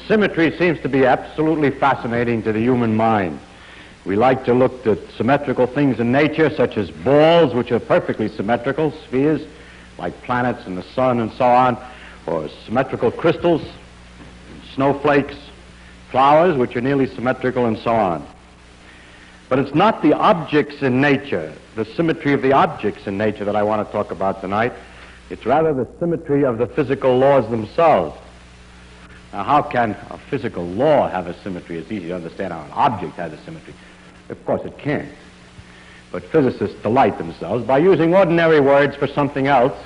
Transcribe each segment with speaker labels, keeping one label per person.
Speaker 1: Symmetry seems to be absolutely fascinating to the human mind. We like to look at symmetrical things in nature, such as balls, which are perfectly symmetrical, spheres, like planets and the sun and so on, or symmetrical crystals, snowflakes, flowers, which are nearly symmetrical, and so on. But it's not the objects in nature, the symmetry of the objects in nature that I want to talk about tonight. It's rather the symmetry of the physical laws themselves. Now, how can a physical law have a symmetry? It's easy to understand how an object has a symmetry. Of course it can't. But physicists delight themselves by using ordinary words for something else.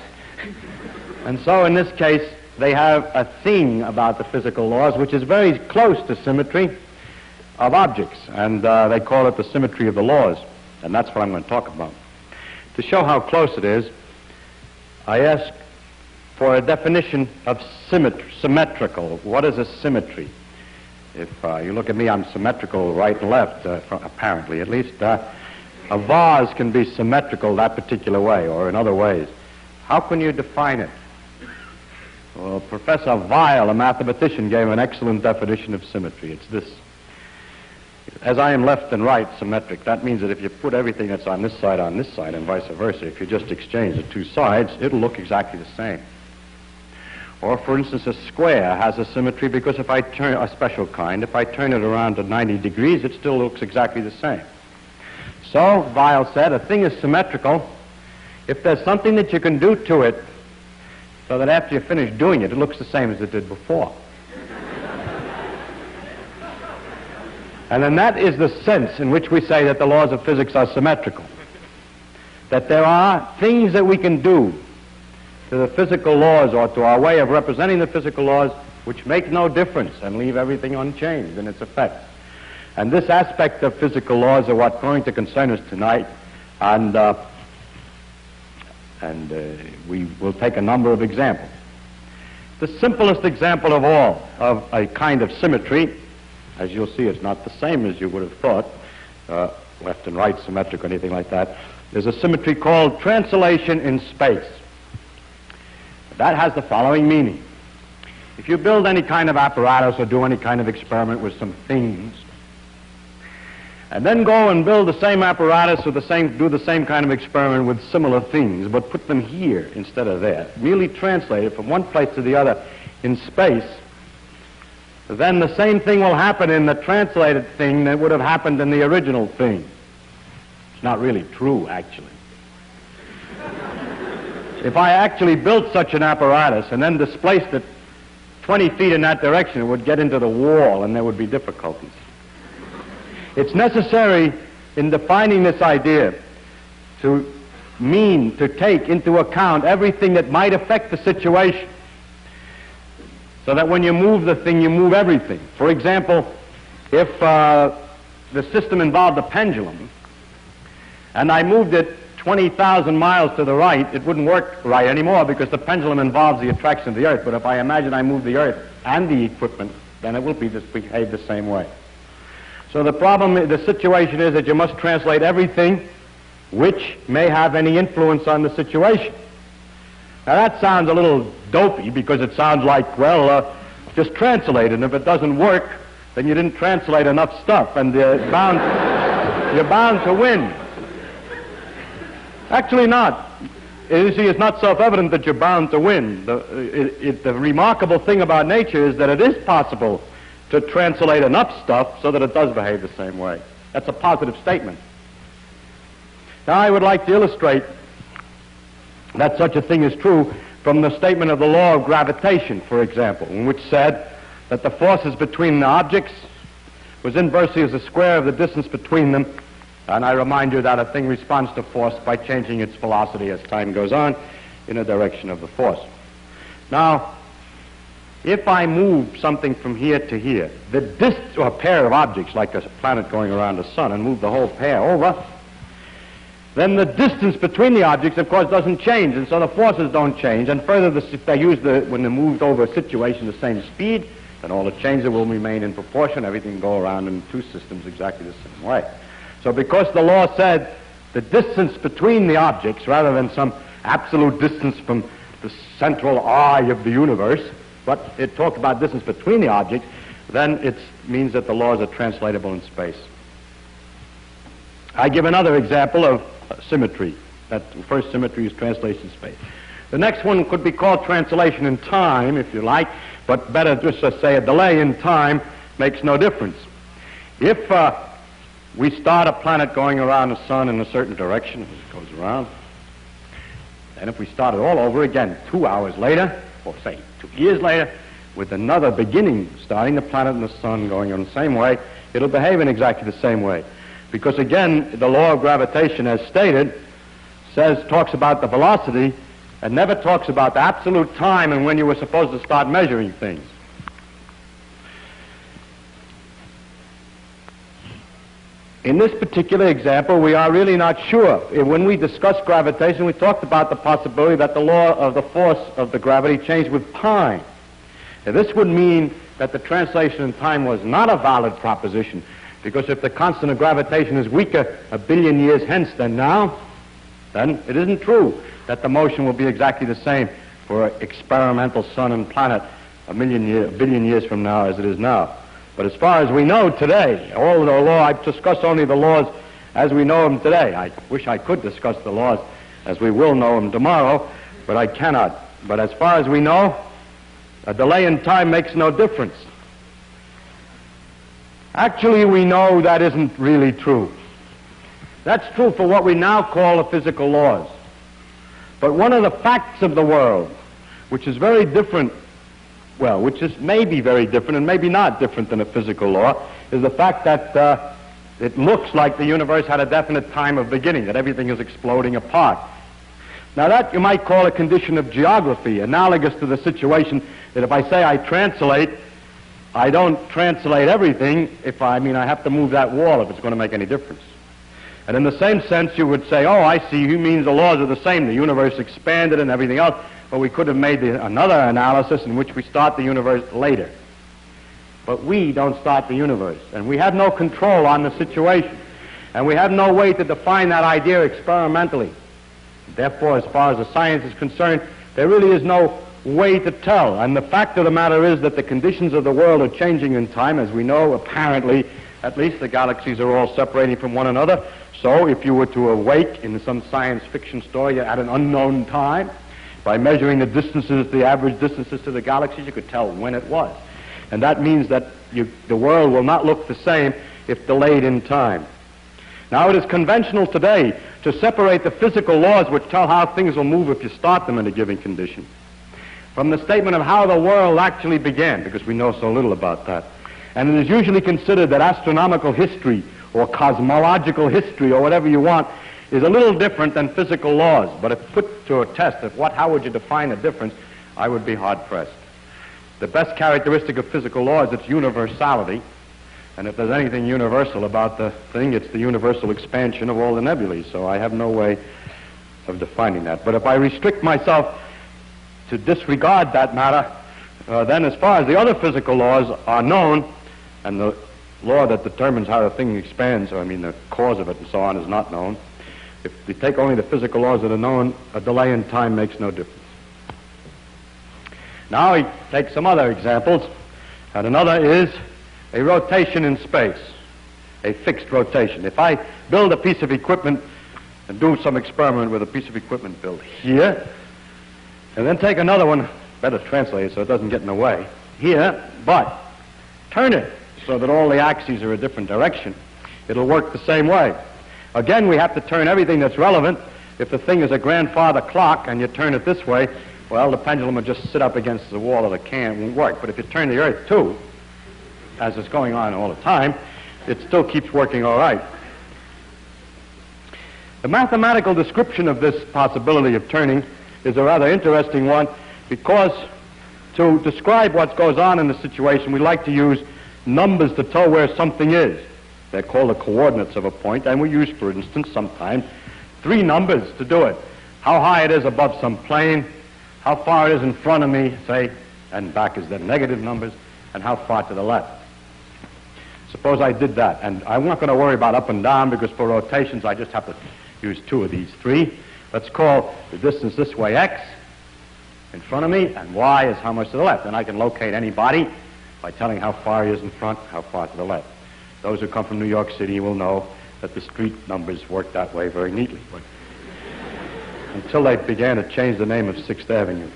Speaker 1: And so in this case, they have a thing about the physical laws which is very close to symmetry of objects, and they call it the symmetry of the laws, and that's what I'm going to talk about. To show how close it is, I ask for a definition of symmetrical. What is a symmetry? If you look at me, I'm symmetrical right and left, apparently at least. A vase can be symmetrical that particular way, or in other ways. How can you define it? Well, Professor Weil, a mathematician, gave an excellent definition of symmetry. It's this. As I am left and right symmetric, that means that if you put everything that's on this side, and vice versa, if you just exchange the two sides, it'll look exactly the same. Or, for instance, a square has a symmetry because if I turn a special kind, if I turn it around to 90 degrees, it still looks exactly the same. So, Weil said, a thing is symmetrical if there's something that you can do to it so that after you finish doing it, it looks the same as it did before. And then that is the sense in which we say that the laws of physics are symmetrical. That there are things that we can do to the physical laws or to our way of representing the physical laws which make no difference and leave everything unchanged in its effect. And this aspect of physical laws are what's going to concern us tonight, and we will take a number of examples. The simplest example of all of a kind of symmetry, as you'll see, it's not the same as you would have thought, left and right symmetric or anything like that. There's a symmetry called translation in space. That has the following meaning. If you build any kind of apparatus or do any kind of experiment with some things, and then go and build the same apparatus or do the same kind of experiment with similar things, but put them here instead of there, merely translate it from one place to the other in space, then the same thing will happen in the translated thing that would have happened in the original thing. It's not really true, actually. If I actually built such an apparatus and then displaced it 20 feet in that direction, it would get into the wall and there would be difficulties. It's necessary in defining this idea to take into account everything that might affect the situation, so that when you move the thing, you move everything. For example, if the system involved a pendulum, and I moved it 20,000 miles to the right, it wouldn't work right anymore because the pendulum involves the attraction of the Earth. But if I imagine I move the Earth and the equipment, then it will behave the same way. So the situation is that you must translate everything which may have any influence on the situation. Now that sounds a little dopey because it sounds like, well, just translate it, and if it doesn't work, then you didn't translate enough stuff, and you're bound to win. Actually not. You see, it's not self-evident that you're bound to win. The remarkable thing about nature is that it is possible to translate enough stuff so that it does behave the same way. That's a positive statement. Now I would like to illustrate that such a thing is true from the statement of the law of gravitation, for example, in which said that the forces between the objects was inversely as the square of the distance between them. And I remind you that a thing responds to force by changing its velocity as time goes on in a direction of the force. Now, if I move something from here to here, or a pair of objects like a planet going around the sun, and move the whole pair over, then the distance between the objects, of course, doesn't change, and so the forces don't change. And further, if they when they're moved over a situation the same speed, then all the changes will remain in proportion. Everything will go around in two systems exactly the same way. So because the law said the distance between the objects, rather than some absolute distance from the central eye of the universe, but it talked about distance between the objects, then it means that the laws are translatable in space. I give another example of symmetry. That first symmetry is translation in space. The next one could be called translation in time, if you like, but better just to say a delay in time makes no difference. If we start a planet going around the sun in a certain direction, as it goes around, and if we start it all over again 2 hours later, or say 2 years later, with another beginning, starting the planet and the sun going on the same way, it'll behave in exactly the same way. Because again, the law of gravitation, as stated, talks about the velocity and never talks about the absolute time and when you were supposed to start measuring things. In this particular example, we are really not sure. When we discussed gravitation, we talked about the possibility that the law of the force of the gravity changed with time. Now, this would mean that the translation in time was not a valid proposition, because if the constant of gravitation is weaker 1 billion years hence than now, then it isn't true that the motion will be exactly the same for an experimental sun and planet 1 billion years from now as it is now. But as far as we know today, all the law, I've discussed only the laws as we know them today. I wish I could discuss the laws as we will know them tomorrow, but I cannot. But as far as we know, a delay in time makes no difference. Actually, we know that isn't really true. That's true for what we now call the physical laws. But one of the facts of the world, which is very different, well, which is maybe very different and maybe not different than a physical law, is the fact that it looks like the universe had a definite time of beginning, that everything is exploding apart. Now that you might call a condition of geography, analogous to the situation that if I say I translate, I don't translate everything I have to move that wall if it's going to make any difference. And in the same sense, you would say, oh, I see, he means the laws are the same. The universe expanded and everything else, but we could have made another analysis in which we start the universe later. But we don't start the universe, and we have no control on the situation, and we have no way to define that idea experimentally. Therefore, as far as the science is concerned, there really is no way to tell. And the fact of the matter is that the conditions of the world are changing in time. As we know, apparently, at least the galaxies are all separating from one another. So if you were to awake in some science fiction story at an unknown time, by measuring the distances, the average distances to the galaxies, you could tell when it was. And that means that the world will not look the same if delayed in time. Now, it is conventional today to separate the physical laws which tell how things will move if you start them in a given condition from the statement of how the world actually began, because we know so little about that. And it is usually considered that astronomical history or cosmological history or whatever you want is a little different than physical laws. But if put to a test, how would you define the difference, I would be hard-pressed. The best characteristic of physical law is its universality. And if there's anything universal about the thing, it's the universal expansion of all the nebulae. So I have no way of defining that. But if I restrict myself to disregard that matter, then as far as the other physical laws are known, and the law that determines how the thing expands, the cause of it and so on, is not known. If we take only the physical laws that are known, a delay in time makes no difference. Now we take some other examples, and another is a rotation in space, a fixed rotation. If I build a piece of equipment and do some experiment with a piece of equipment built here, and then take another one, better translate it so it doesn't get in the way, here, but turn it so that all the axes are a different direction, it'll work the same way. Again, we have to turn everything that's relevant. If the thing is a grandfather clock and you turn it this way, well, the pendulum will just sit up against the wall of the can. It won't work. But if you turn the Earth too, as is going on all the time, it still keeps working all right. The mathematical description of this possibility of turning is a rather interesting one, because to describe what goes on in the situation, we like to use numbers to tell where something is. They're called the coordinates of a point, and we use, for instance, sometimes 3 numbers to do it. How high it is above some plane, how far it is in front of me, say, and back is the negative numbers, and how far to the left. Suppose I did that, and I'm not going to worry about up and down, because for rotations I just have to use 2 of these 3. Let's call the distance this way x in front of me, and y is how much to the left. And I can locate any body by telling how far he is in front, how far to the left. Those who come from New York City will know that the street numbers work that way very neatly. But until they began to change the name of 6th Avenue.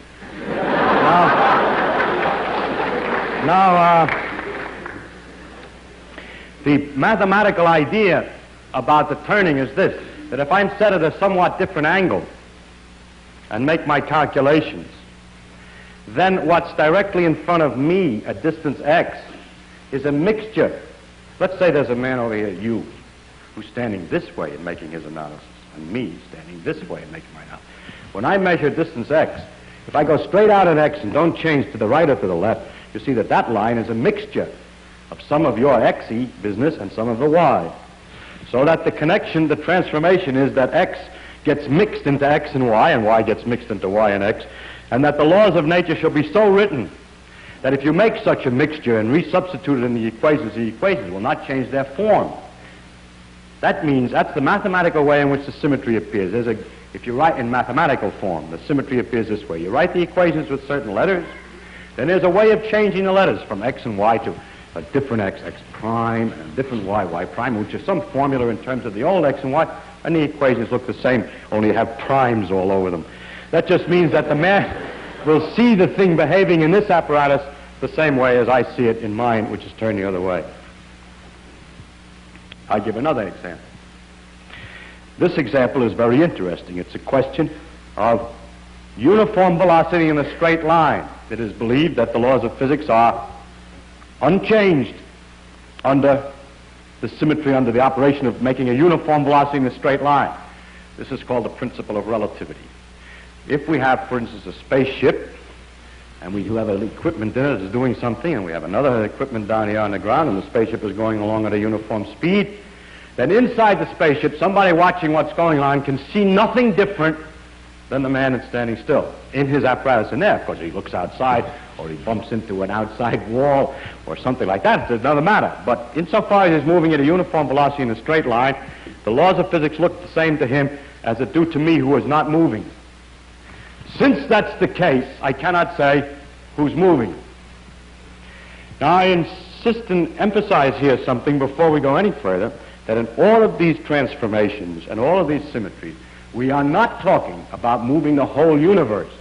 Speaker 1: Now, the mathematical idea about the turning is this, that if I'm set at a somewhat different angle and make my calculations, then what's directly in front of me at distance x is a mixture. Let's say there's a man over here, you, who's standing this way and making his analysis, and me standing this way and making my analysis. When I measure distance x, if I go straight out at x and don't change to the right or to the left, you see that that line is a mixture of some of your xy business and some of the y. So that the connection, the transformation is that x gets mixed into x and y gets mixed into y and x, and that the laws of nature shall be so written that if you make such a mixture and resubstitute it in the equations will not change their form. That means, that's the mathematical way in which the symmetry appears. If you write in mathematical form, the symmetry appears this way. You write the equations with certain letters, then there's a way of changing the letters from x and y to a different x, x prime, and a different y, y prime, which is some formula in terms of the old x and y, and the equations look the same, only you have primes all over them. That just means that the man will see the thing behaving in this apparatus the same way as I see it in mine, which is turned the other way. I'll give another example. This example is very interesting. It's a question of uniform velocity in a straight line. It is believed that the laws of physics are unchanged under the symmetry, under the operation of making a uniform velocity in a straight line. This is called the principle of relativity. If we have, for instance, a spaceship, and we do have an equipment in it that's doing something, and we have another equipment down here on the ground, and the spaceship is going along at a uniform speed, then inside the spaceship, somebody watching what's going on can see nothing different than the man that's standing still in his apparatus in there. Of course, he looks outside, or he bumps into an outside wall, or something like that. It doesn't matter. But insofar as he's moving at a uniform velocity in a straight line, the laws of physics look the same to him as it do to me, who is not moving. Since that's the case, I cannot say who's moving. Now, I insist and emphasize here something before we go any further, that in all of these transformations and all of these symmetries, we are not talking about moving the whole universe.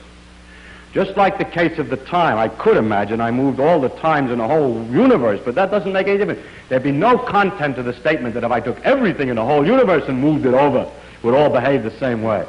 Speaker 1: Just like the case of the time, I could imagine I moved all the times in the whole universe, but that doesn't make any difference. There'd be no content to the statement that if I took everything in the whole universe and moved it over, it would all behave the same way.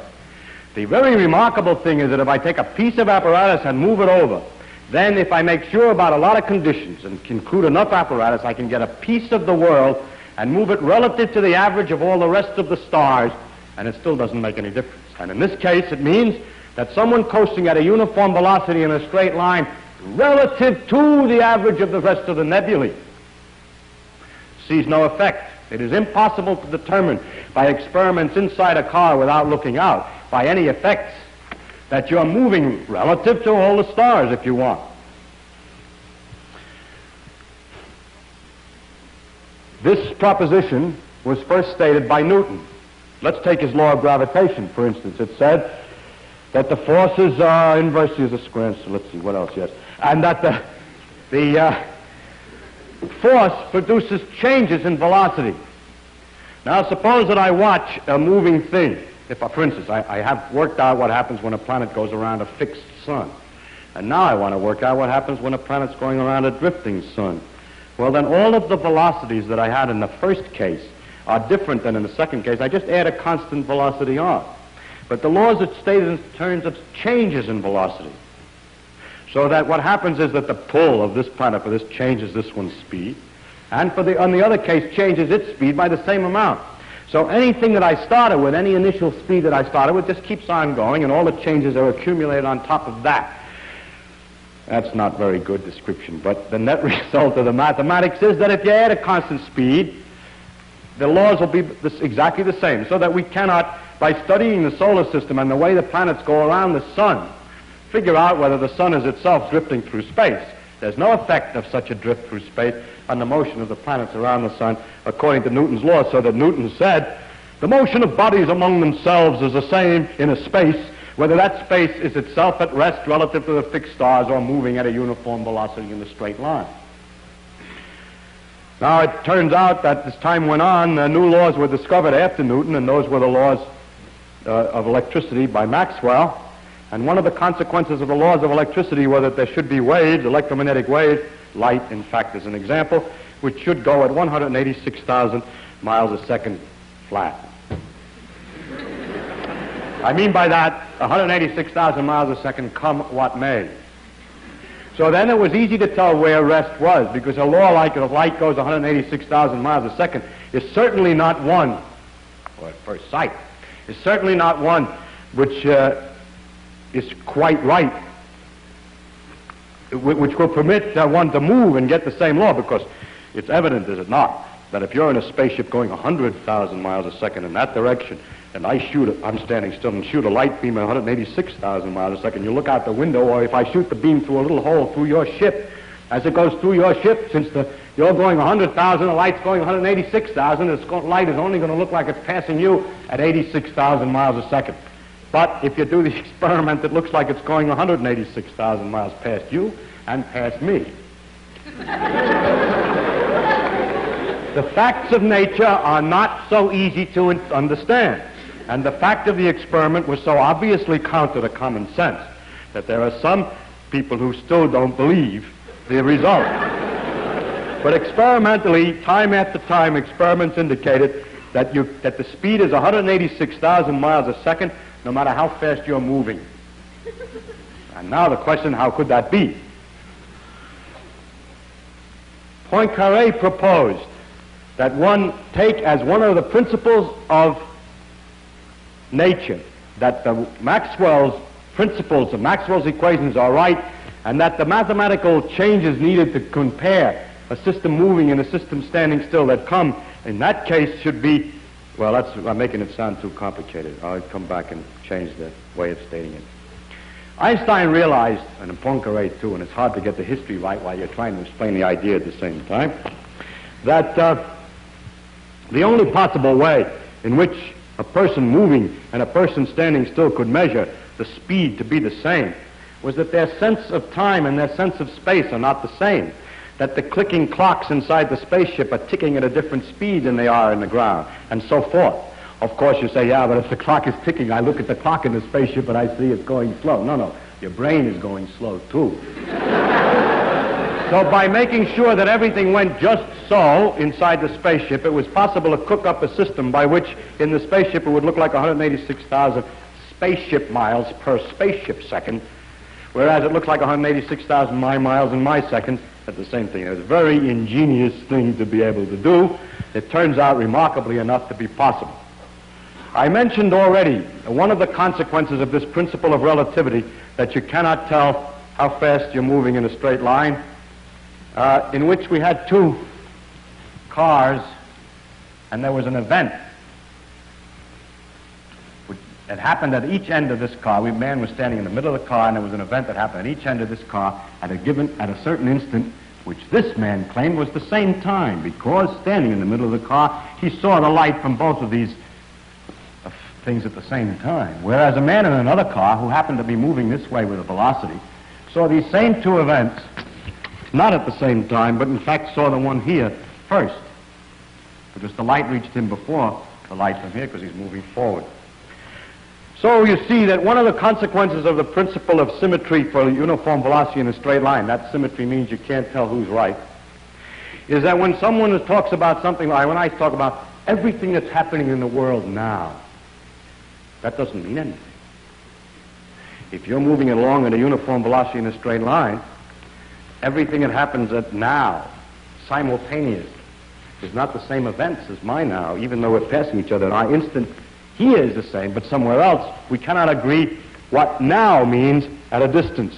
Speaker 1: The very remarkable thing is that if I take a piece of apparatus and move it over, then if I make sure about a lot of conditions and include enough apparatus, I can get a piece of the world and move it relative to the average of all the rest of the stars, and it still doesn't make any difference. And in this case, it means that someone coasting at a uniform velocity in a straight line relative to the average of the rest of the nebulae sees no effect. It is impossible to determine by experiments inside a car without looking out by any effects that you're moving relative to all the stars if you want. This proposition was first stated by Newton. Let's take his law of gravitation, for instance. It said that the forces are inversely as a square, so let's see, what else, yes. And that the force produces changes in velocity. Now, suppose that I watch a moving thing. If, for instance, I have worked out what happens when a planet goes around a fixed sun. And now I want to work out what happens when a planet's going around a drifting sun. Well, then all of the velocities that I had in the first case are different than in the second case. I just add a constant velocity on. But the laws that stated in terms of changes in velocity. So that what happens is that the pull of this planet for this changes this one's speed, and on the other case changes its speed by the same amount. So anything that I started with, any initial speed that I started with, just keeps on going, and all the changes are accumulated on top of that. That's not very good description, but the net result of the mathematics is that if you add a constant speed, the laws will be exactly the same, so that we cannot, by studying the solar system and the way the planets go around the sun, figure out whether the sun is itself drifting through space. There's no effect of such a drift through space on the motion of the planets around the sun, according to Newton's law, so that Newton said, the motion of bodies among themselves is the same in a space, whether that space is itself at rest relative to the fixed stars or moving at a uniform velocity in a straight line. Now, it turns out that as time went on, new laws were discovered after Newton, and those were the laws of electricity by Maxwell. And one of the consequences of the laws of electricity were that there should be waves, electromagnetic waves, light, in fact, as an example, which should go at 186,000 miles a second flat. I mean by that, 186,000 miles a second, come what may. So then it was easy to tell where rest was, because a law like if light goes 186,000 miles a second is certainly not one, or at first sight, is certainly not one which is quite right, which will permit one to move and get the same law, because it's evident, is it not, that if you're in a spaceship going 100,000 miles a second in that direction, and I'm standing still and shoot a light beam at 186,000 miles a second, you look out the window, or if I shoot the beam through a little hole through your ship, as it goes through your ship, since you're going 100,000, the light's going 186,000, the light is only going to look like it's passing you at 86,000 miles a second. But if you do the experiment, it looks like it's going 186,000 miles past you and past me. The facts of nature are not so easy to understand. And the fact of the experiment was so obviously counter to common sense that there are some people who still don't believe the result. But experimentally, time after time, experiments indicated that the speed is 186,000 miles a second, no matter how fast you're moving. And now the question, how could that be? Poincaré proposed that one take as one of the principles of nature that the Maxwell's principles, the Maxwell's equations are right, and that the mathematical changes needed to compare a system moving and a system standing still that come, in that case, should be, well, I'm making it sound too complicated. I'll come back and change the way of stating it. Einstein realized, and Poincaré too, and it's hard to get the history right while you're trying to explain the idea at the same time, that the only possible way in which a person moving and a person standing still could measure the speed to be the same was that their sense of time and their sense of space are not the same, that the clicking clocks inside the spaceship are ticking at a different speed than they are in the ground, and so forth. Of course, you say, yeah, but if the clock is ticking, I look at the clock in the spaceship and I see it's going slow. No, your brain is going slow too. So by making sure that everything went just so inside the spaceship, it was possible to cook up a system by which in the spaceship it would look like 186,000 spaceship miles per spaceship second, whereas it looks like 186,000 my miles in my second at the same thing. It was a very ingenious thing to be able to do. It turns out remarkably enough to be possible. I mentioned already one of the consequences of this principle of relativity, that you cannot tell how fast you're moving in a straight line, in which we had two cars, and there was an event. It happened at each end of this car. A man was standing in the middle of the car, and there was an event that happened at each end of this car at a certain instant, which this man claimed was the same time, because standing in the middle of the car, he saw the light from both of these things at the same time. Whereas a man in another car, who happened to be moving this way with a velocity, saw these same two events, not at the same time, but in fact saw the one here first, because the light reached him before the light from here, because he's moving forward. So you see that one of the consequences of the principle of symmetry for uniform velocity in a straight line, that symmetry means you can't tell who's right, is that when someone talks about something like, when I talk about everything that's happening in the world now, that doesn't mean anything. If you're moving along at a uniform velocity in a straight line, everything that happens at now, simultaneous, is not the same events as my now, even though we're passing each other. Our instant here is the same, but somewhere else, we cannot agree what now means at a distance.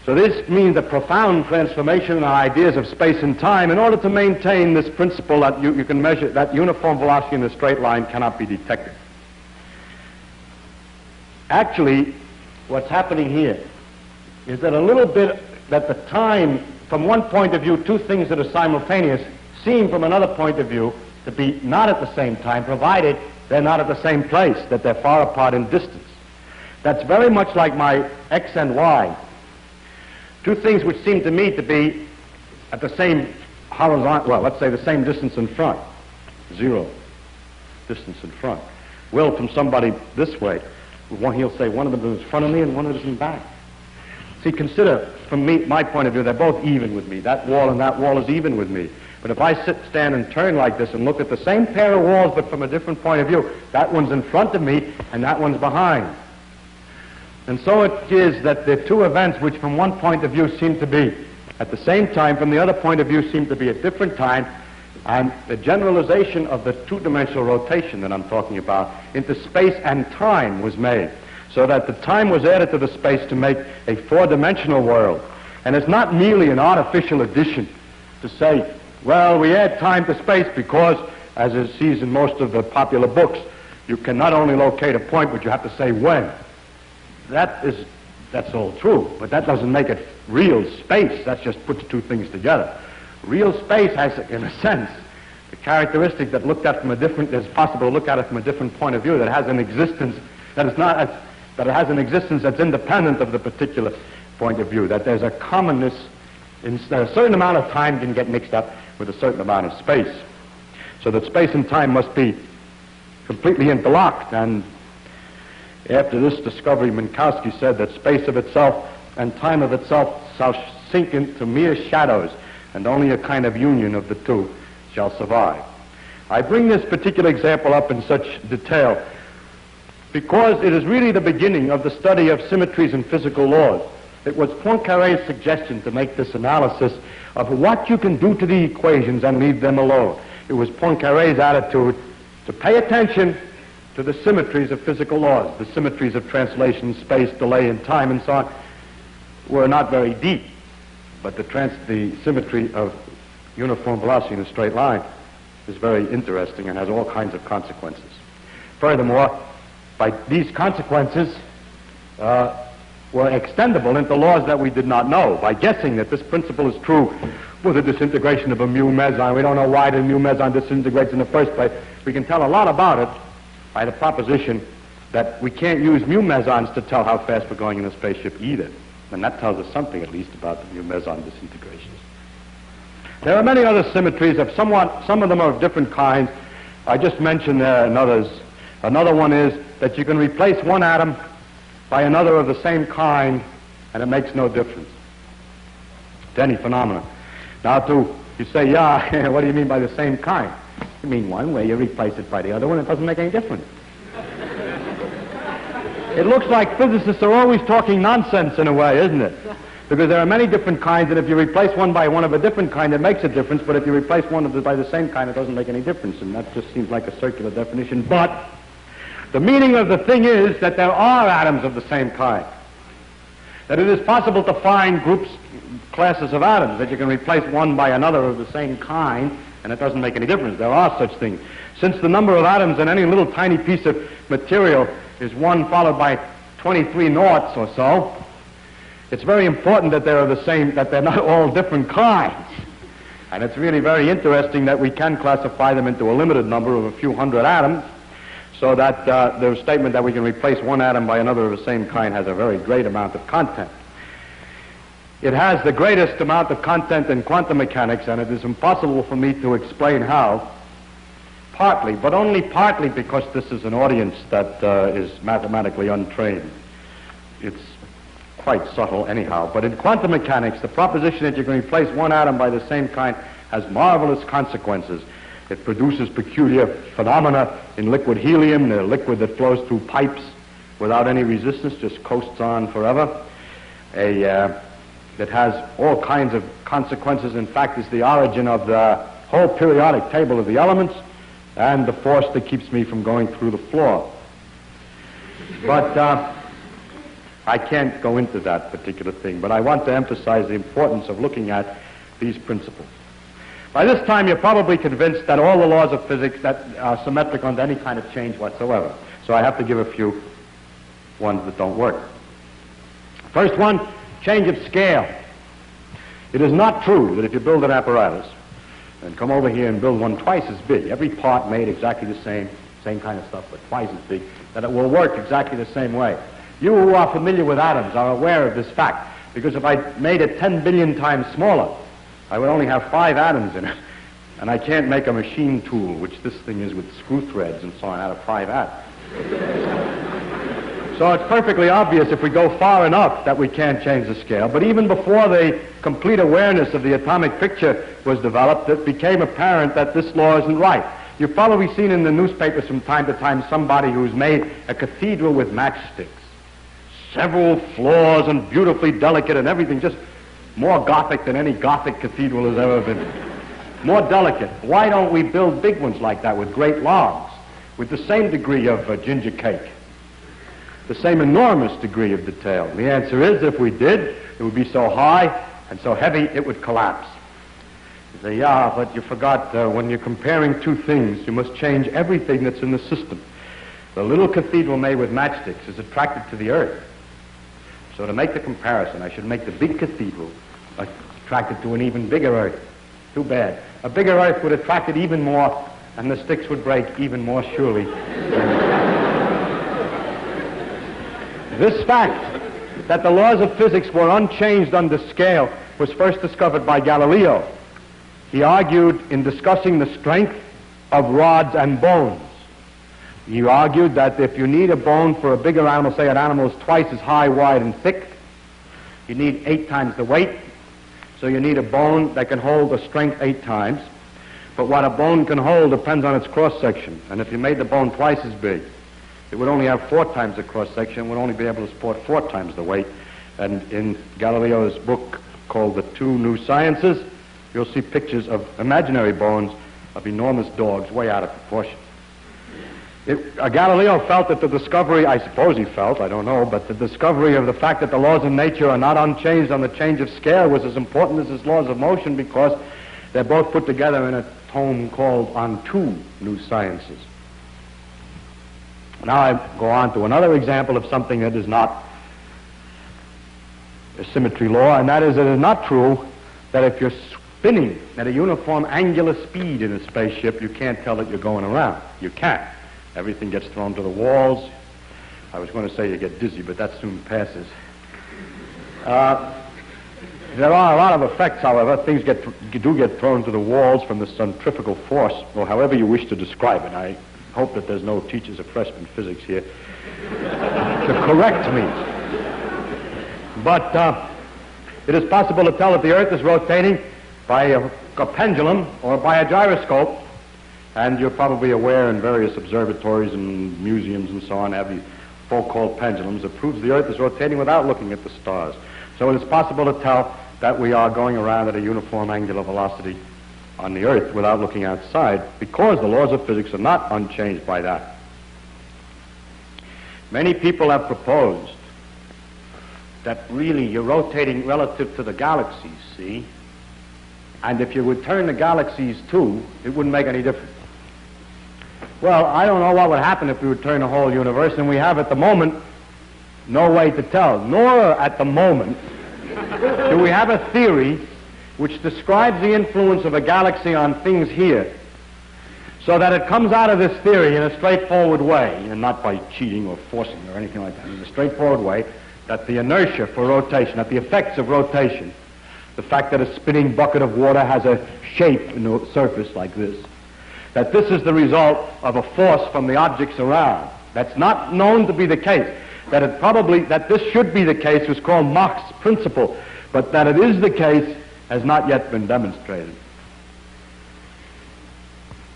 Speaker 1: So this means a profound transformation in our ideas of space and time in order to maintain this principle that you can measure, that uniform velocity in a straight line cannot be detected. Actually, what's happening here is that a little bit that the time, from one point of view, two things that are simultaneous seem from another point of view to be not at the same time, provided they're not at the same place, that they're far apart in distance. That's very much like my x and y. Two things which seem to me to be at the same horizontal, well, let's say the same distance in front, 0 distance in front. Well, from somebody this way, he'll say one of them is in front of me and one of them is in back. See, consider, from my point of view, they're both even with me. That wall and that wall is even with me. But if I stand and turn like this and look at the same pair of walls but from a different point of view, that one's in front of me and that one's behind. And so it is that the two events which from one point of view seem to be at the same time, from the other point of view seem to be at different times, and the generalization of the two-dimensional rotation that I'm talking about into space and time was made, so that the time was added to the space to make a four-dimensional world. And it's not merely an artificial addition to say, well, we add time to space because, as it sees in most of the popular books, you can not only locate a point, but you have to say when. That's all true, but that doesn't make it real space. That just puts two things together. Real space has, in a sense, the characteristic that looked at from a different, it's possible to look at it from a different point of view, that has an existence that is not, that it has an existence that's independent of the particular point of view, that there's a commonness, that a certain amount of time can get mixed up with a certain amount of space. So that space and time must be completely interlocked. And after this discovery, Minkowski said that space of itself and time of itself shall sink into mere shadows, and only a kind of union of the two shall survive. I bring this particular example up in such detail because it is really the beginning of the study of symmetries in physical laws. It was Poincaré's suggestion to make this analysis of what you can do to the equations and leave them alone. It was Poincaré's attitude to pay attention to the symmetries of physical laws. The symmetries of translation, space, delay, and time, and so on, were not very deep. But the symmetry of uniform velocity in a straight line is very interesting and has all kinds of consequences. Furthermore, by these consequences were extendable into laws that we did not know. By guessing that this principle is true for the disintegration of a mu meson, we don't know why the mu meson disintegrates in the first place. We can tell a lot about it by the proposition that we can't use mu mesons to tell how fast we're going in a spaceship either. And that tells us something, at least, about the mu meson disintegrations. There are many other symmetries of some of them are of different kinds. I just mentioned there and others. Another one is that you can replace one atom by another of the same kind, and it makes no difference to any phenomenon. Now, you say, yeah, what do you mean by the same kind? You mean one where you replace it by the other one, it doesn't make any difference. It looks like physicists are always talking nonsense in a way, isn't it? Because there are many different kinds, and if you replace one by one of a different kind, it makes a difference, but if you replace one by the same kind, it doesn't make any difference, and that just seems like a circular definition. But the meaning of the thing is that there are atoms of the same kind, that it is possible to find classes of atoms, that you can replace one by another of the same kind, and it doesn't make any difference. There are such things. Since the number of atoms in any little tiny piece of material is 1 followed by 23 noughts or so, it's very important that they're the same, that they're not all different kinds. And it's really very interesting that we can classify them into a limited number of a few hundred atoms, so that the statement that we can replace one atom by another of the same kind has a very great amount of content. It has the greatest amount of content in quantum mechanics, and it is impossible for me to explain how, partly, but only partly because this is an audience that is mathematically untrained. It's quite subtle anyhow. But in quantum mechanics, the proposition that you can replace one atom by the same kind has marvelous consequences. It produces peculiar phenomena in liquid helium, the liquid that flows through pipes without any resistance, just coasts on forever. That has all kinds of consequences. In fact, it's the origin of the whole periodic table of the elements and the force that keeps me from going through the floor. But I can't go into that particular thing, but I want to emphasize the importance of looking at these principles. By this time, you're probably convinced that all the laws of physics that are symmetric under any kind of change whatsoever. So I have to give a few ones that don't work. First one, change of scale. It is not true that if you build an apparatus and come over here and build one twice as big, every part made exactly the same kind of stuff, but twice as big, that it will work exactly the same way. You who are familiar with atoms are aware of this fact, because if I made it 10 billion times smaller, I would only have 5 atoms in it. And I can't make a machine tool, which this thing is with screw threads and so on, out of 5 atoms. So it's perfectly obvious if we go far enough that we can't change the scale. But even before the complete awareness of the atomic picture was developed, it became apparent that this law isn't right. You've probably seen in the newspapers from time to time somebody who's made a cathedral with matchsticks. Several floors and beautifully delicate and everything, just more Gothic than any Gothic cathedral has ever been. More delicate. Why don't we build big ones like that with great logs, with the same degree of ginger cake, the same enormous degree of detail? The answer is, if we did, it would be so high and so heavy it would collapse. You say, yeah, but you forgot when you're comparing two things, you must change everything that's in the system. The little cathedral made with matchsticks is attracted to the earth. So to make the comparison, I should make the big cathedral attracted to an even bigger earth. Too bad. A bigger earth would attract it even more, and the sticks would break even more surely. This fact that the laws of physics were unchanged under scale was first discovered by Galileo. He argued in discussing the strength of rods and bones. He argued that if you need a bone for a bigger animal, say an animal is twice as high, wide, and thick, you need 8 times the weight. So you need a bone that can hold the strength 8 times. But what a bone can hold depends on its cross-section. And if you made the bone twice as big, it would only have 4 times the cross-section, would only be able to support 4 times the weight. And in Galileo's book called The Two New Sciences, you'll see pictures of imaginary bones of enormous dogs way out of proportion. Galileo felt that the discovery, I suppose he felt, I don't know, but the discovery of the fact that the laws of nature are not unchanged on the change of scale was as important as his laws of motion, because they're both put together in a tome called On Two New Sciences. Now I go on to another example of something that is not a symmetry law, and that is, it is not true that if you're spinning at a uniform angular speed in a spaceship, you can't tell that you're going around. You can't. Everything gets thrown to the walls. I was going to say you get dizzy, but that soon passes. There are a lot of effects, however. Things do get thrown to the walls from the centrifugal force, or however you wish to describe it. I hope that there's no teachers of freshman physics here to correct me. But it is possible to tell that the Earth is rotating by a pendulum or by a gyroscope. And you're probably aware in various observatories and museums and so on have these so-called pendulums that proves the Earth is rotating without looking at the stars. So it is possible to tell that we are going around at a uniform angular velocity on the Earth without looking outside, because the laws of physics are not unchanged by that. Many people have proposed that really you're rotating relative to the galaxies, see? And if you would turn the galaxies too, it wouldn't make any difference. Well, I don't know what would happen if we would turn the whole universe, and we have at the moment no way to tell. Nor at the moment do we have a theory which describes the influence of a galaxy on things here, so that it comes out of this theory in a straightforward way, and not by cheating or forcing or anything like that, in a straightforward way, that the inertia for rotation, that the effects of rotation, the fact that a spinning bucket of water has a shape in the surface like this, that this is the result of a force from the objects around. That's not known to be the case. That this should be the case was called Mach's principle, but that it is the case has not yet been demonstrated.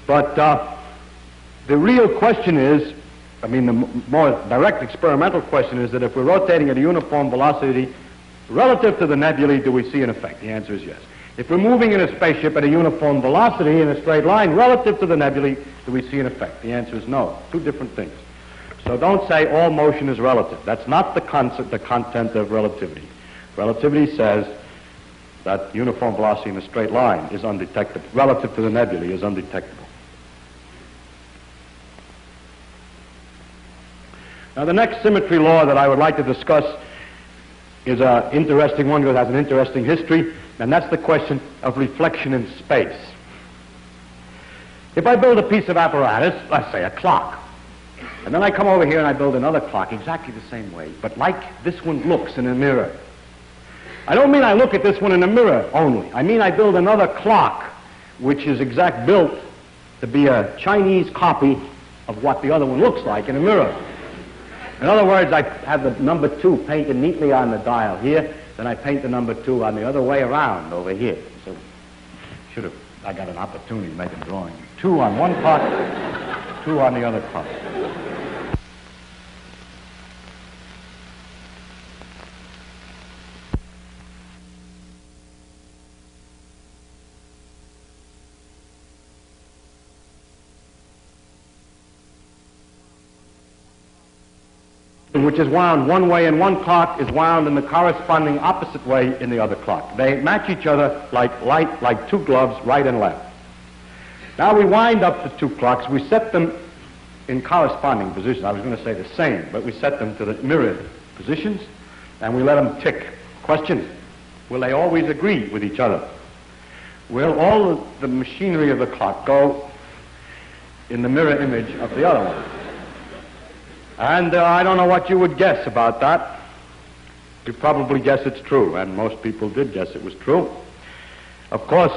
Speaker 1: But the real question is, the more direct experimental question is that if we're rotating at a uniform velocity relative to the nebulae, do we see an effect? The answer is yes. If we're moving in a spaceship at a uniform velocity in a straight line relative to the nebulae, do we see an effect? The answer is no. 2 different things. So don't say all motion is relative. That's not the content of relativity. Relativity says that uniform velocity in a straight line is undetectable. Relative to the nebulae is undetectable. Now the next symmetry law that I would like to discuss is an interesting one because it has an interesting history, and that's the question of reflection in space. If I build a piece of apparatus, let's say a clock, and then I come over here and I build another clock exactly the same way, but like this one looks in a mirror, I don't mean I look at this one in a mirror only. I mean I build another clock, which is built to be a Chinese copy of what the other one looks like in a mirror. In other words, I have the number 2 painted neatly on the dial here, then I paint the number 2 on the other way around over here. So I got an opportunity to make a drawing. 2 on one clock, 2 on the other clock. Which is wound one way in one clock is wound in the corresponding opposite way in the other clock. They match each other like 2 gloves, right and left. Now we wind up the 2 clocks. We set them in corresponding positions. I was going to say the same, but we set them to the mirrored positions, and we let them tick. Question, will they always agree with each other? Will all the machinery of the clock go in the mirror image of the other one? And I don't know what you would guess about that. You probably guess it's true, and most people did guess it was true. Of course,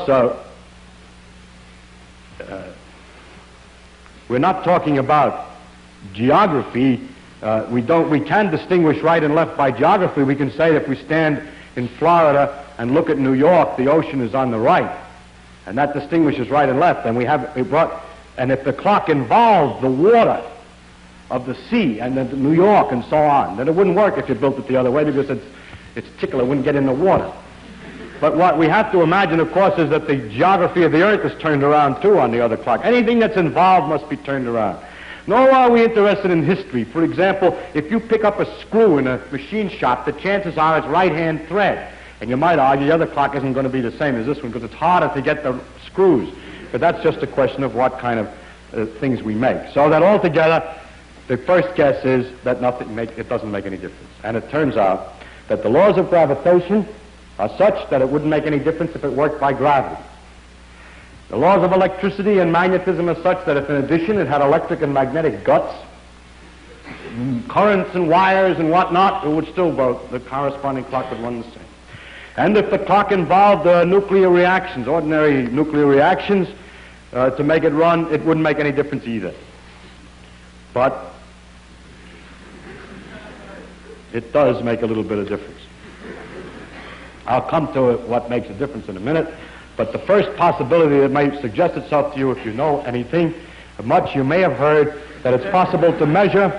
Speaker 1: we're not talking about geography. We can distinguish right and left by geography. We can say that if we stand in Florida and look at New York, the ocean is on the right, and that distinguishes right and left. And and if the clock involved the water of the sea and then New York and so on, then it wouldn't work if you built it the other way, because it's tickle, it wouldn't get in the water. But what we have to imagine, of course, is that the geography of the earth is turned around too on the other clock. Anything that's involved must be turned around. Nor are we interested in history. For example, if you pick up a screw in a machine shop, the chances are it's right-hand thread. And you might argue the other clock isn't going to be the same as this one because it's harder to get the screws. But that's just a question of what kind of things we make. So that altogether, the first guess is that it doesn't make any difference. And it turns out that the laws of gravitation are such that it wouldn't make any difference if it worked by gravity. The laws of electricity and magnetism are such that if in addition it had electric and magnetic guts, currents and wires and whatnot, it would still vote. The corresponding clock would run the same. And if the clock involved nuclear reactions, ordinary nuclear reactions, to make it run, it wouldn't make any difference either. But it does make a little bit of difference. I'll come to what makes a difference in a minute, but the first possibility that might suggest itself to you, if you know anything much, you may have heard that it's possible to measure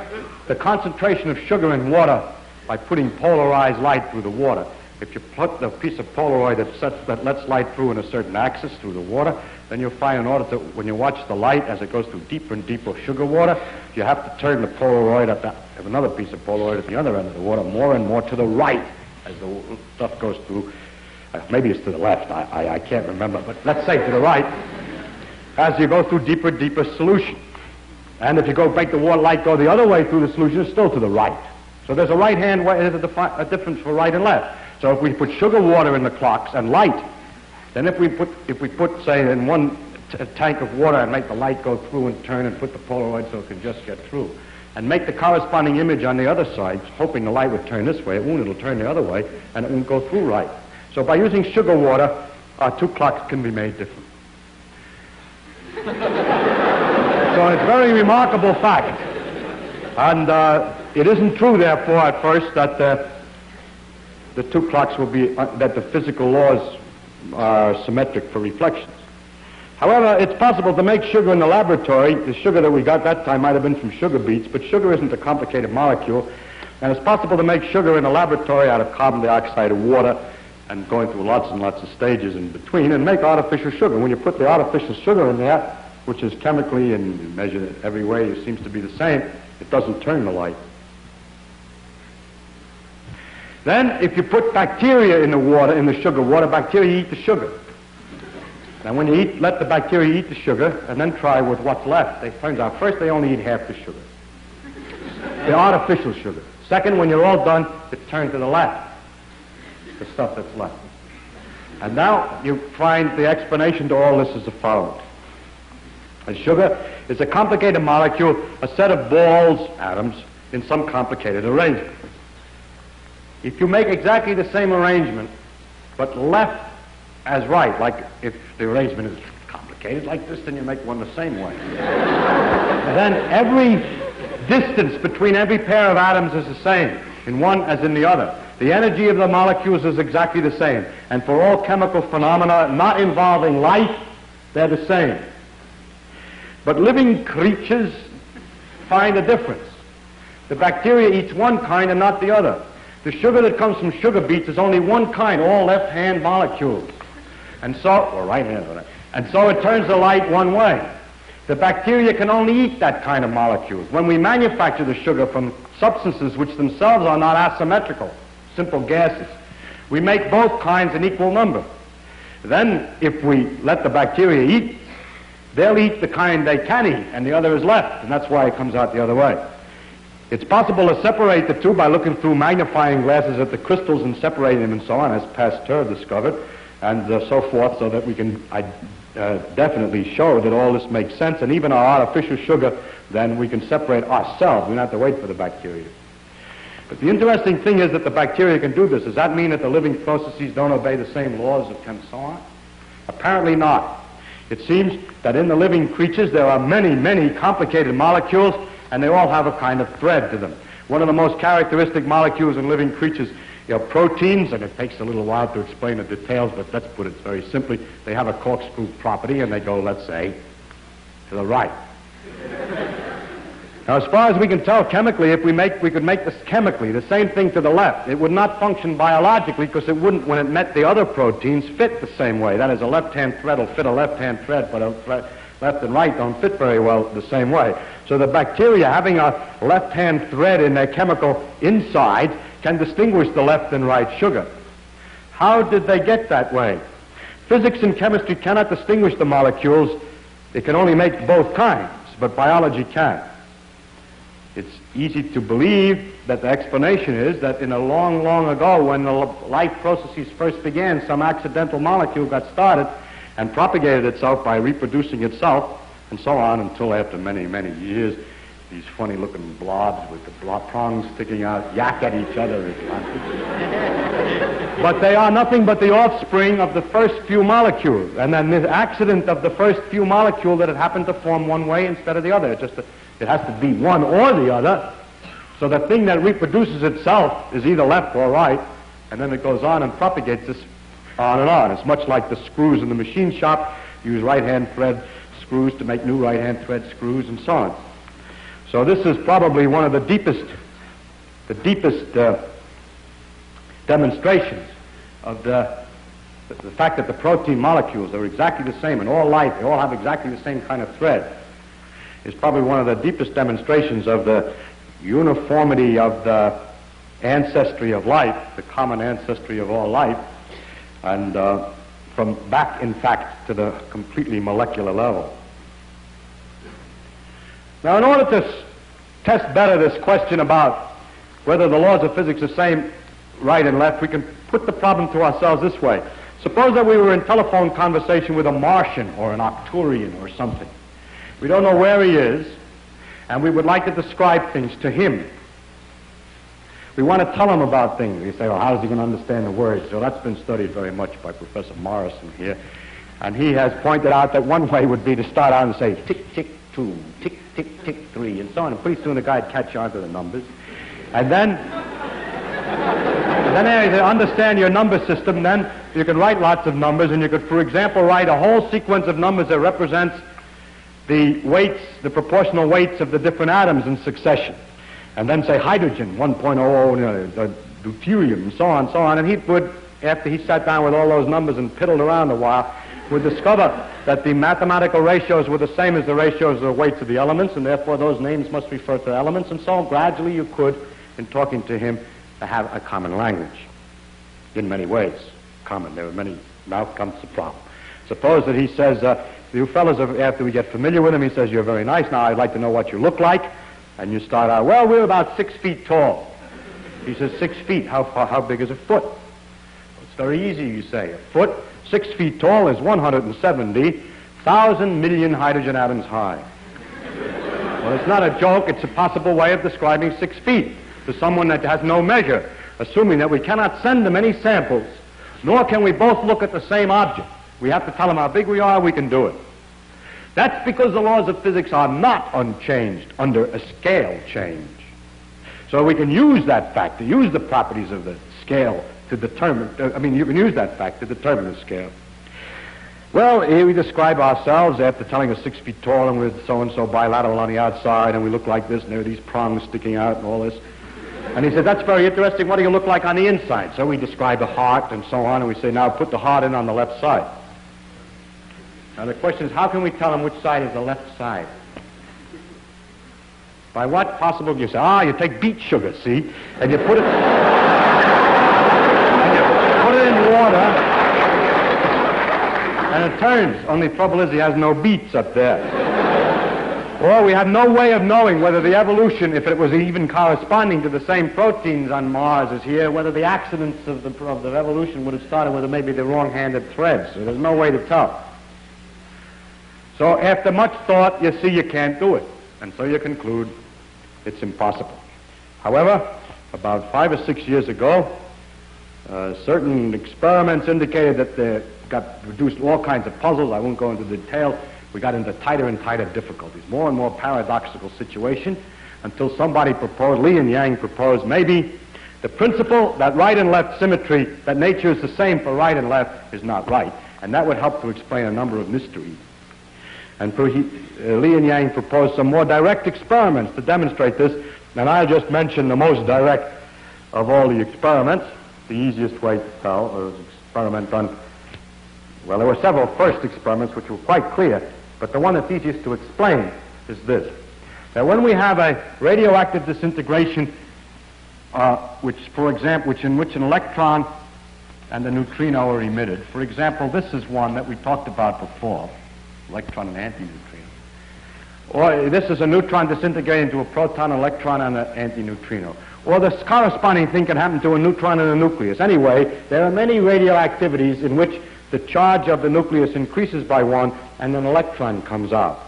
Speaker 1: the concentration of sugar in water by putting polarized light through the water. If you put the piece of Polaroid that lets light through in a certain axis through the water, then you'll find in order to, when you watch the light as it goes through deeper and deeper sugar water, you have to turn the Polaroid have another piece of Polaroid at the other end of the water more and more to the right as the stuff goes through. Maybe it's to the left, I can't remember, but let's say to the right, as you go through deeper, deeper solution. And if you make the water light go the other way through the solution, it's still to the right. So there's a right-hand way, there's a difference for right and left. So if we put sugar water in the clocks and light, then if we put, say, in one tank of water and make the light go through and turn and put the Polaroid so it can just get through, and make the corresponding image on the other side, hoping the light would turn this way, it won't, it'll turn the other way, and it won't go through right. So by using sugar water, our 2 clocks can be made different. So it's a very remarkable fact. And it isn't true, therefore, at first, that the 2 clocks will be, that the physical laws are symmetric for reflections. However, it's possible to make sugar in the laboratory. The sugar that we got that time might have been from sugar beets, but sugar isn't a complicated molecule. And it's possible to make sugar in the laboratory out of carbon dioxide and water, and going through lots and lots of stages in between, and make artificial sugar. When you put the artificial sugar in there, which is chemically and measured every way, it seems to be the same, it doesn't turn the light. Then, if you put bacteria in the water, in the sugar water, bacteria eat the sugar. Now, when you let the bacteria eat the sugar, and then try with what's left, it turns out first they only eat half the sugar, the artificial sugar. Second, when you're all done, it turns to the left, the stuff that's left. And now you find the explanation to all this is the following. And sugar is a complicated molecule, a set of balls, atoms, in some complicated arrangement. If you make exactly the same arrangement, but left as right, like if the arrangement is complicated like this, then you make one the same way. Then every distance between every pair of atoms is the same, in one as in the other. The energy of the molecules is exactly the same. And for all chemical phenomena not involving life, they're the same. But living creatures find a difference. The bacteria eats one kind and not the other. The sugar that comes from sugar beets is only one kind, all left-hand molecules. And so, or right-hand, and so it turns the light one way. The bacteria can only eat that kind of molecules. When we manufacture the sugar from substances which themselves are not asymmetrical, simple gases, we make both kinds in equal number. Then, if we let the bacteria eat, they'll eat the kind they can eat, and the other is left, and that's why it comes out the other way. It's possible to separate the two by looking through magnifying glasses at the crystals and separating them and so on, as Pasteur discovered, and so forth, so that we can definitely show that all this makes sense, and even our artificial sugar, then we can separate ourselves. We don't have to wait for the bacteria. But the interesting thing is that the bacteria can do this. Does that mean that the living processes don't obey the same laws of and so on? Apparently not. It seems that in the living creatures there are many, many complicated molecules, and they all have a kind of thread to them. One of the most characteristic molecules in living creatures are proteins, and it takes a little while to explain the details, but let's put it very simply. They have a corkscrew property, and they go, let's say, to the right. Now, as far as we can tell chemically, if we could make this chemically the same thing to the left, it would not function biologically because it wouldn't, when it met the other proteins, fit the same way. That is, a left-hand thread will fit a left-hand thread, but left and right don't fit very well the same way. So the bacteria, having a left-hand thread in their chemical inside, can distinguish the left and right sugar. How did they get that way? Physics and chemistry cannot distinguish the molecules. It can only make both kinds, but biology can. It's easy to believe that the explanation is that in a long, long ago, when the life processes first began, some accidental molecule got started and propagated itself by reproducing itself, and so on until after many, many years, these funny-looking blobs with the prongs sticking out yak at each other. But they are nothing but the offspring of the first few molecules, and then the accident of the first few molecules that it happened to form one way instead of the other. It has to be one or the other. So the thing that reproduces itself is either left or right, and then it goes on and propagates this on and on. It's much like the screws in the machine shop. Use right-hand thread screws to make new right-hand thread screws and so on. So this is probably one of the deepest demonstrations of the fact that the protein molecules are exactly the same in all life. They all have exactly the same kind of thread. Is probably one of the deepest demonstrations of the uniformity of the ancestry of life, the common ancestry of all life, and from back, in fact, to the completely molecular level. Now, in order to test better this question about whether the laws of physics are the same right and left, we can put the problem to ourselves this way. Suppose that we were in telephone conversation with a Martian or an Arcturian or something. We don't know where he is, and we would like to describe things to him. We want to tell him about things. We say, well, how is he going to understand the words? So that's been studied very much by Professor Morrison here. And he has pointed out that one way would be to start out and say, tick, tick, 2, tick, tick, tick, 3, and so on. And pretty soon the guy would catch on to the numbers. And then as you understand your number system, then you can write lots of numbers, and you could, for example, write a whole sequence of numbers that represents the weights, the proportional weights of the different atoms in succession. And then say hydrogen, 1.00, deuterium, and so on, and he would, after he sat down with all those numbers and piddled around a while, would discover that the mathematical ratios were the same as the ratios of the weights of the elements, and therefore those names must refer to elements, and so gradually you could, in talking to him, have a common language. In many ways, common. There are many. Now comes the problem. Suppose that he says, you fellas, after we get familiar with him, he says, you're very nice. Now I'd like to know what you look like. And you start out, well, we're about 6 feet tall. He says, 6 feet. How big is a foot? Well, it's very easy, you say. A foot, 6 feet tall, is 170,000 million hydrogen atoms high. Well, it's not a joke. It's a possible way of describing 6 feet to someone that has no measure. assuming that we cannot send them any samples, nor can we both look at the same object. We have to tell them how big we are, we can do it. That's because the laws of physics are not unchanged under a scale change. So we can use that fact, to use the properties of the scale to determine, you can use that fact to determine the scale. Well, here we describe ourselves after telling us 6 feet tall and we're so-and-so bilateral on the outside and we look like this and there are these prongs sticking out and all this. And he said, that's very interesting. What do you look like on the inside? So we describe the heart and so on, and we say, now put the heart in on the left side. Now the question is, how can we tell him which side is the left side? By what possible? You say, you take beet sugar, see, and you put it, in water, and it turns. Only trouble is he has no beets up there. Or we have no way of knowing whether the evolution, if it was even corresponding to the same proteins on Mars as here, whether the accidents of the evolution would have started with maybe the wrong-handed threads. So there's no way to tell. So after much thought, you see you can't do it. And so you conclude it's impossible. However, about 5 or 6 years ago, certain experiments indicated that they got reduced all kinds of puzzles. I won't go into detail. We got into tighter and tighter difficulties, more and more paradoxical situation, until somebody proposed, Li and Yang proposed, maybe the principle that right and left symmetry, that nature is the same for right and left, is not right. And that would help to explain a number of mysteries. And Li and Yang proposed some more direct experiments to demonstrate this, and I'll just mention the most direct of all the experiments. The easiest way to tell was experiment on, well, there were several first experiments which were quite clear, but the one that's easiest to explain is this. That when we have a radioactive disintegration, in which an electron and a neutrino are emitted, for example, this is one that we talked about before, electron and antineutrino. Or this is a neutron disintegrating into a proton, electron, and an antineutrino. Or the corresponding thing can happen to a neutron and a nucleus. Anyway, there are many radioactivities in which the charge of the nucleus increases by 1 and an electron comes out.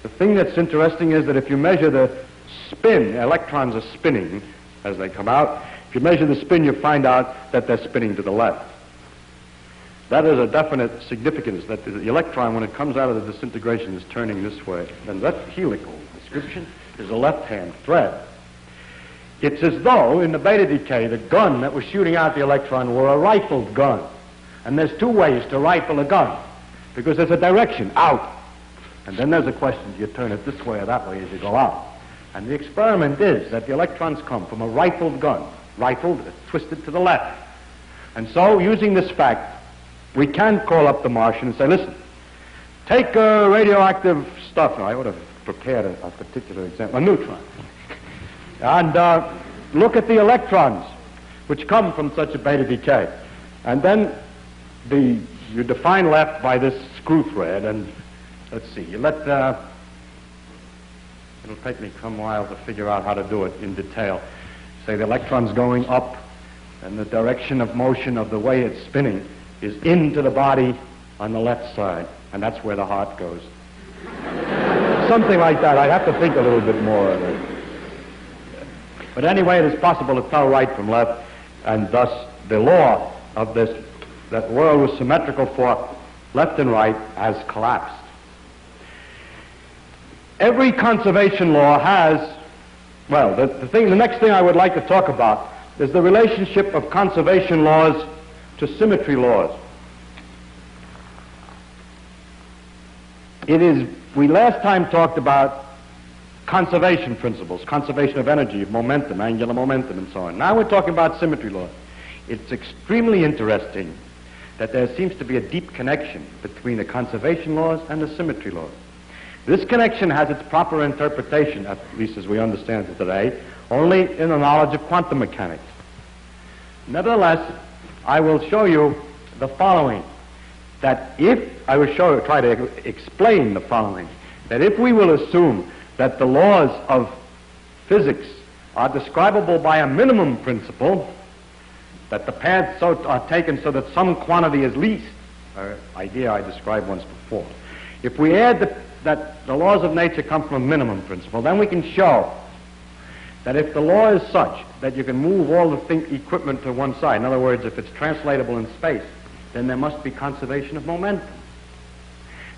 Speaker 1: The thing that's interesting is that if you measure the spin, electrons are spinning as they come out. If you measure the spin, you find out that they're spinning to the left. That is a definite significance, that the electron, when it comes out of the disintegration, is turning this way. And that helical description is a left-hand thread. It's as though, in the beta decay, the gun that was shooting out the electron were a rifled gun. And there's 2 ways to rifle a gun, because there's a direction, out. And then there's a question, do you turn it this way or that way as you go out? And the experiment is that the electrons come from a rifled gun, rifled, twisted to the left. And so, using this fact, we can call up the Martian and say, listen, take radioactive stuff. Now, I would have prepared a particular example, a neutron. And look at the electrons which come from such a beta decay. And then you define left by this screw thread, and let's see, you let, it'll take me some while to figure out how to do it in detail. Say the electron's going up, and the direction of motion of the way it's spinning is into the body on the left side, and that's where the heart goes. Something like that. I'd have to think a little bit more of it. But anyway, it is possible to tell right from left, and thus the law of this, that the world was symmetrical for left and right, has collapsed. Every conservation law has, well, the next thing I would like to talk about is the relationship of conservation laws to symmetry laws. We last time talked about conservation principles, conservation of energy, of momentum, angular momentum, and so on. Now we're talking about symmetry laws. It's extremely interesting that there seems to be a deep connection between the conservation laws and the symmetry laws. This connection has its proper interpretation, at least as we understand it today, only in the knowledge of quantum mechanics. Nevertheless, I will show you the following, that if I will try to explain the following, that if we will assume that the laws of physics are describable by a minimum principle, that the paths are taken so that some quantity is least, an idea I described once before. If we add that the laws of nature come from a minimum principle, then we can show that if the law is such that you can move all the equipment to one side, in other words, if it's translatable in space, then there must be conservation of momentum.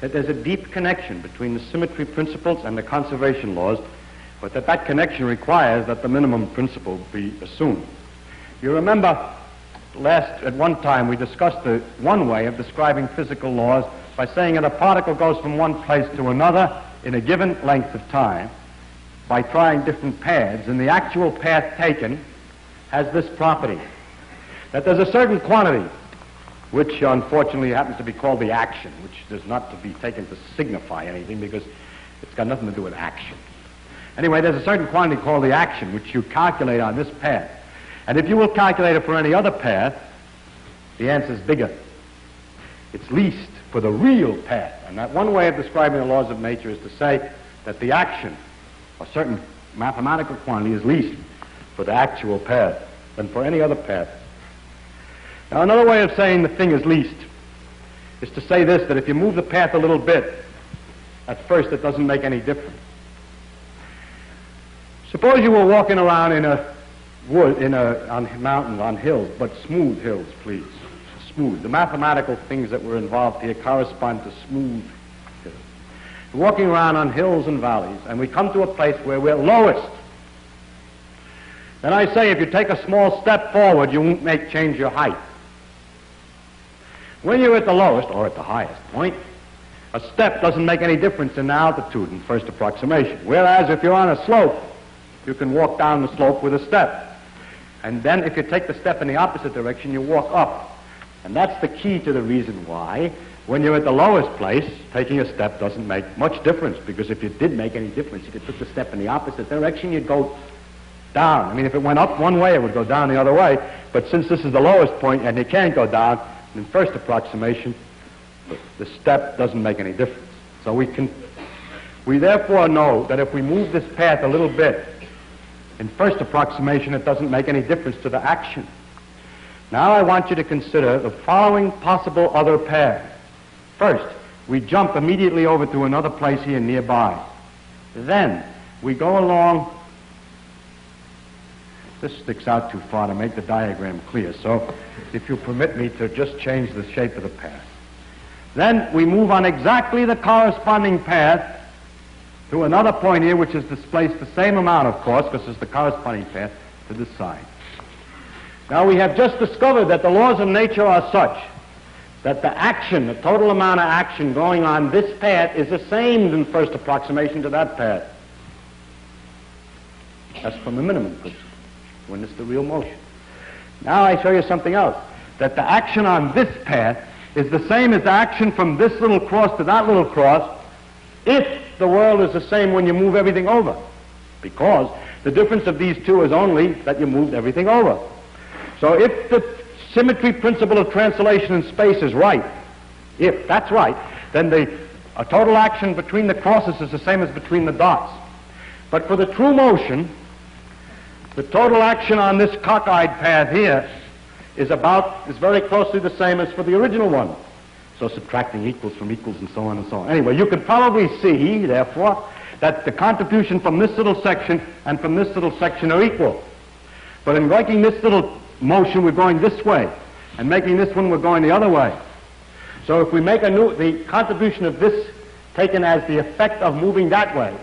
Speaker 1: That there's a deep connection between the symmetry principles and the conservation laws, but that connection requires that the minimum principle be assumed. You remember at one time we discussed the one way of describing physical laws by saying that a particle goes from one place to another in a given length of time by trying different paths, and the actual path taken has this property, that there's a certain quantity which unfortunately happens to be called the action, which is not to be taken to signify anything because it's got nothing to do with action. Anyway, there's a certain quantity called the action which you calculate on this path. And if you will calculate it for any other path, the answer is bigger. It's least for the real path. And that one way of describing the laws of nature is to say that the action, a certain mathematical quantity, is least for the actual path than for any other path. Now, another way of saying the thing is least is to say this, that if you move the path a little bit, at first it doesn't make any difference. Suppose you were walking around in a wood, on mountains, on hills, but smooth hills, please. Smooth. The mathematical things that were involved here correspond to smooth hills. We're walking around on hills and valleys, and we come to a place where we're lowest. Then I say, if you take a small step forward, you won't change your height. When you're at the lowest, or at the highest point, a step doesn't make any difference in the altitude in first approximation. Whereas if you're on a slope, you can walk down the slope with a step. And then if you take the step in the opposite direction, you walk up. And that's the key to the reason why, when you're at the lowest place, taking a step doesn't make much difference, because if it did make any difference, if you took the step in the opposite direction, you'd go down. I mean, if it went up one way, it would go down the other way. But since this is the lowest point and you can't go down, in first approximation, the step doesn't make any difference. So we therefore know that if we move this path a little bit, in first approximation, it doesn't make any difference to the action. Now I want you to consider the following possible other paths. First, we jump immediately over to another place here nearby. Then we go along. This sticks out too far to make the diagram clear, so if you permit me to just change the shape of the path. Then we move on exactly the corresponding path to another point here, which is displaced the same amount, of course, because it's the corresponding path to this side. Now we have just discovered that the laws of nature are such that the action, the total amount of action going on this path is the same in first approximation to that path. That's from the minimum principle, when it's the real motion. Now I show you something else, that the action on this path is the same as the action from this little cross to that little cross if the world is the same when you move everything over, because the difference of these two is only that you moved everything over. So if the symmetry principle of translation in space is right, if that's right, then a total action between the crosses is the same as between the dots. But for the true motion, the total action on this cockeyed path here is very closely the same as for the original one. So subtracting equals from equals and so on and so on. Anyway, you can probably see, therefore, that the contribution from this little section and from this little section are equal. But in making this little motion, we're going this way, and making this one, we're going the other way. So if we make the contribution of this taken as the effect of moving that way,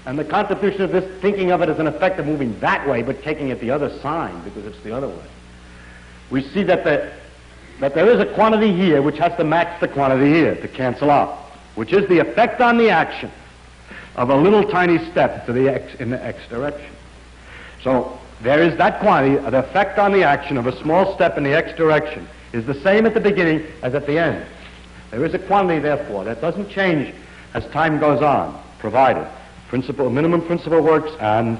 Speaker 1: and the contribution of this thinking of it as an effect of moving that way, but taking it the other sign because it's the other way, we see that there is a quantity here which has to match the quantity here to cancel out, which is the effect on the action of a little tiny step in the x direction. So there is that quantity, the effect on the action of a small step in the x direction is the same at the beginning as at the end. There is a quantity, therefore, that doesn't change as time goes on, provided minimum principle works and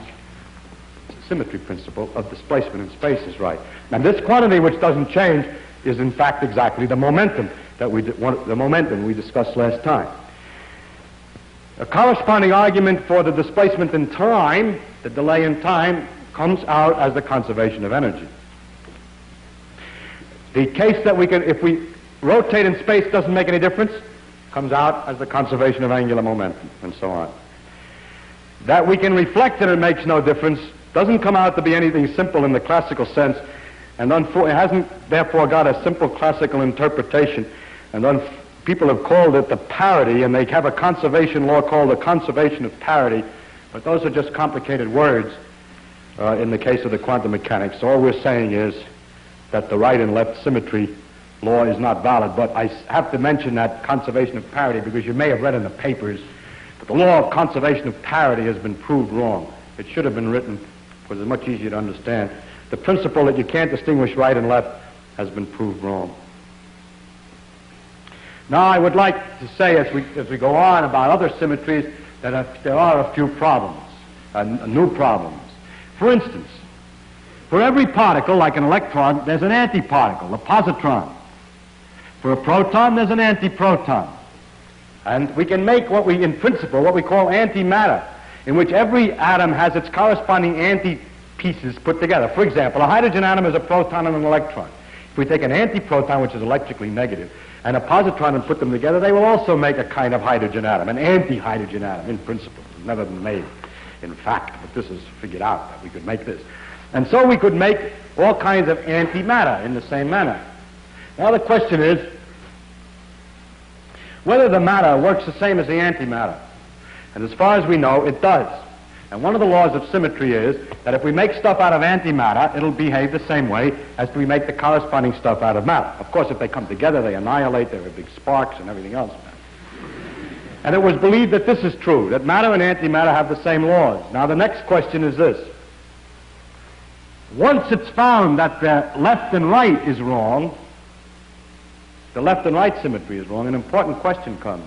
Speaker 1: symmetry principle of displacement in space is right. And this quantity, which doesn't change, is in fact exactly the momentum we discussed last time. A corresponding argument for the displacement in time, the delay in time, comes out as the conservation of energy. The case that if we rotate in space doesn't make any difference, comes out as the conservation of angular momentum, and so on. That we can reflect and it makes no difference doesn't come out to be anything simple in the classical sense, and it hasn't therefore got a simple classical interpretation. And people have called it the parity, and they have a conservation law called the conservation of parity, but those are just complicated words in the case of the quantum mechanics. So all we're saying is that the right and left symmetry law is not valid. But I have to mention that conservation of parity because you may have read in the papers that the law of conservation of parity has been proved wrong. It should have been written because it's much easier to understand. The principle that you can't distinguish right and left has been proved wrong. Now I would like to say as we go on about other symmetries that there are a few problems, new problems. For instance, for every particle, like an electron, there's an antiparticle, a positron. For a proton, there's an antiproton. And we can make in principle, what we call antimatter, in which every atom has its corresponding anti-pieces put together. For example, a hydrogen atom is a proton and an electron. If we take an antiproton, which is electrically negative, and a positron and put them together, they will also make a kind of hydrogen atom, an anti-hydrogen atom in principle. It's never been made in fact, but this is figured out that we could make this. And so we could make all kinds of antimatter in the same manner. Now the question is whether the matter works the same as the antimatter. And as far as we know, it does. And one of the laws of symmetry is that if we make stuff out of antimatter, it'll behave the same way as we make the corresponding stuff out of matter. Of course, if they come together, they annihilate, there are big sparks and everything else. And it was believed that this is true, that matter and antimatter have the same laws. Now the next question is this. Once it's found that the left and right is wrong, the left and right symmetry is wrong, an important question comes.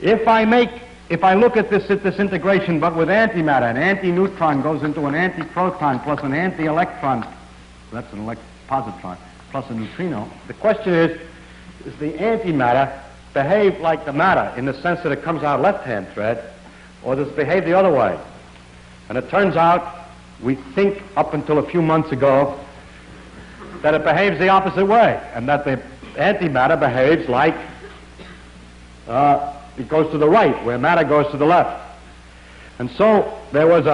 Speaker 1: If I look at this integration but with antimatter, an anti-neutron goes into an antiproton plus an anti-electron, that's an positron, plus a neutrino, the question is the antimatter behave like the matter in the sense that it comes out left-hand thread, or does it behave the other way? And it turns out, we think up until a few months ago, that it behaves the opposite way, and that the antimatter behaves like it goes to the right, where matter goes to the left. And so there was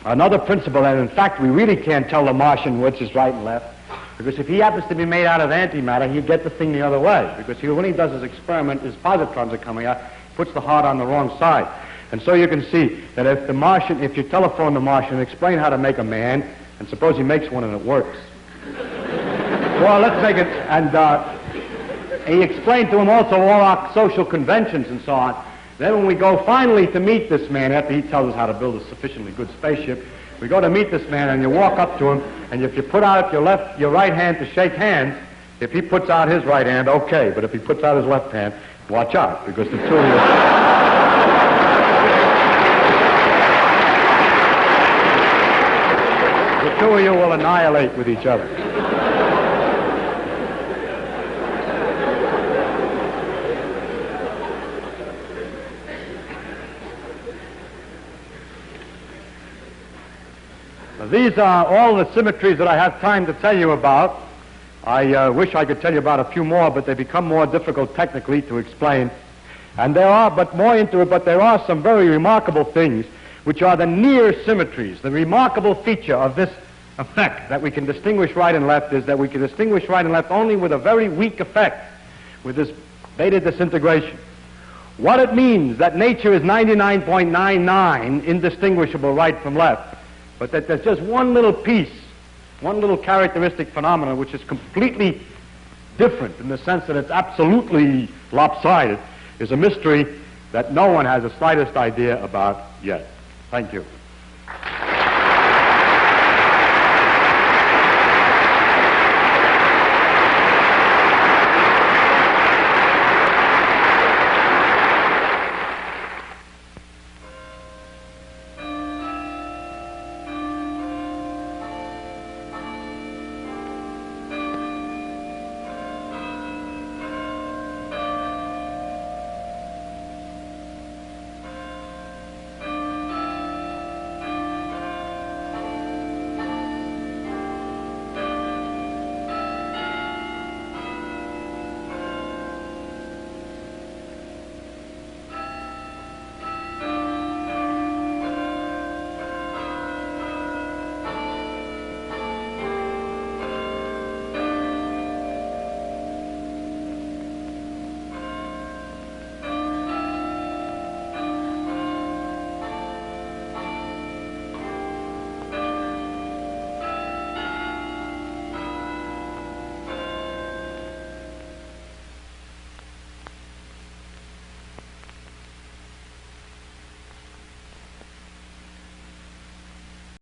Speaker 1: another principle, and in fact we really can't tell the Martian which is right and left, because if he happens to be made out of antimatter, he'll get the thing the other way, because when he does his experiment, his positrons are coming out, puts the heart on the wrong side. And so you can see that if you telephone the Martian and explain how to make a man, and suppose he makes one and it works. Well, let's make it, and he explained to him also all our social conventions and so on. Then when we go finally to meet this man, after he tells us how to build a sufficiently good spaceship, we go to meet this man and you walk up to him, and if you put out your right hand to shake hands, if he puts out his right hand, okay, but if he puts out his left hand, watch out, because the two of you will annihilate with each other. These are all the symmetries that I have time to tell you about. I wish I could tell you about a few more, but they become more difficult technically to explain. And there are some very remarkable things, which are the near symmetries. The remarkable feature of this effect that we can distinguish right and left is that we can distinguish right and left only with a very weak effect, with this beta disintegration. What it means that nature is 99.99 indistinguishable right from left, but that there's just one little piece, one little characteristic phenomenon which is completely different in the sense that it's absolutely lopsided, is a mystery that no one has the slightest idea about yet. Thank you.